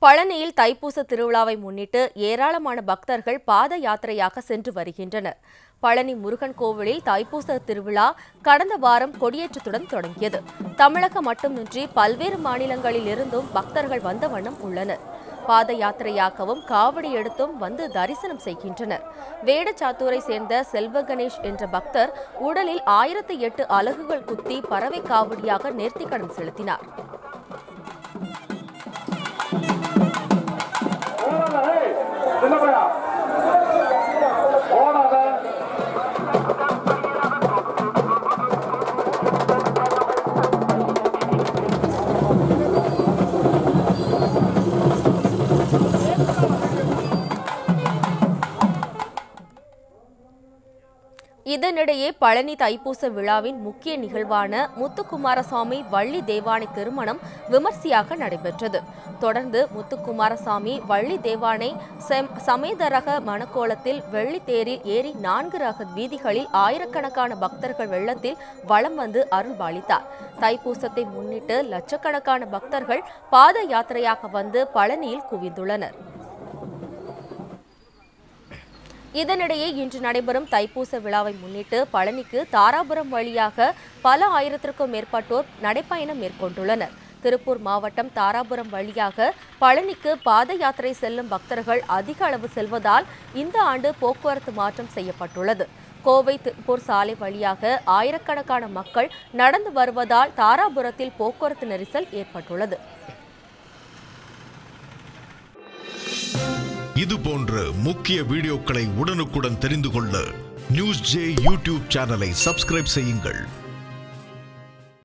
பழனியில் தைப்பூச திருவிழாவை முன்னிட்டு ஏராளமான பக்தர்கள் பாத யாத்திரையாக சென்று வருகின்றனர். பழனி முருகன் கோவிலில் தைப்பூச திருவிழா கடந்த வாரம் கொடியேற்றத்துடன் தொடங்கியது. தமிழகம் மட்டுமின்றி பல்வேறு மாநிலங்களில் இருந்தும் பக்தர்கள் வந்த வண்ணம் உள்ளனர். பாத யாத்திரையாகவும் காவடி எடுத்தும் வந்து தரிசனம் செய்கின்றனர். வேடச்சாத்தூரை சேர்ந்த செல்வ கணேஷ் என்ற பக்தர் உடலில் 1008 அலகுகள் குத்தி பறவை காவடியாக நேர்த்திக்கடன் செலுத்தினார். இதனிடையே பழனி தைப்பூச விழாவின் முக்கிய நிகழ்வான முத்துக்குமாரசாமி வள்ளி தேவானை திருமணம் விமர்சையாக நடைபெற்றது. தொடர்ந்து முத்துக்குமாரசாமி வள்ளி தேவானை சமேதரக மணக்கோலத்தில் வெள்ளி தேரில் ஏறி 4 ரக வீதிகளில் ஆயிரக்கணக்கான பக்தர்கள் வெள்ளத்தில் வலம் வந்து அருள்பாலித்தார். தைப்பூசத்தை முன்னிட்டு லட்சக்கணக்கான பக்தர்கள் பாத யாத்திரையாக வந்து பழனியில் குவிந்துள்ளனர். இதனிடையே இன்று நடைபெறும் தைப்பூச விழாவை முன்னிட்டு பழனிக்கு தாராபுரம் வழியாக பல ஆயிரத்திற்கும் மேற்பட்டோர் நடைப்பயணம் மேற்கொண்டுள்ளனர். திருப்பூர் மாவட்டம் தாராபுரம் வழியாக பழனிக்கு பாத யாத்திரை செல்லும் பக்தர்கள் அதிக அளவு செல்வதால் இந்த ஆண்டு போக்குவரத்து மாற்றம் செய்யப்பட்டுள்ளது. கோவை திருப்பூர் சாலை வழியாக ஆயிரக்கணக்கான மக்கள் நடந்து வருவதால் தாராபுரத்தில் போக்குவரத்து நெரிசல் ஏற்பட்டுள்ளது. இது போன்ற முக்கிய வீடியோக்களை உடனுக்குடன் தெரிந்து கொள்ள நியூஸ் ஜே யூடியூப் சேனலை சப்ஸ்கிரைப் செய்யுங்கள்.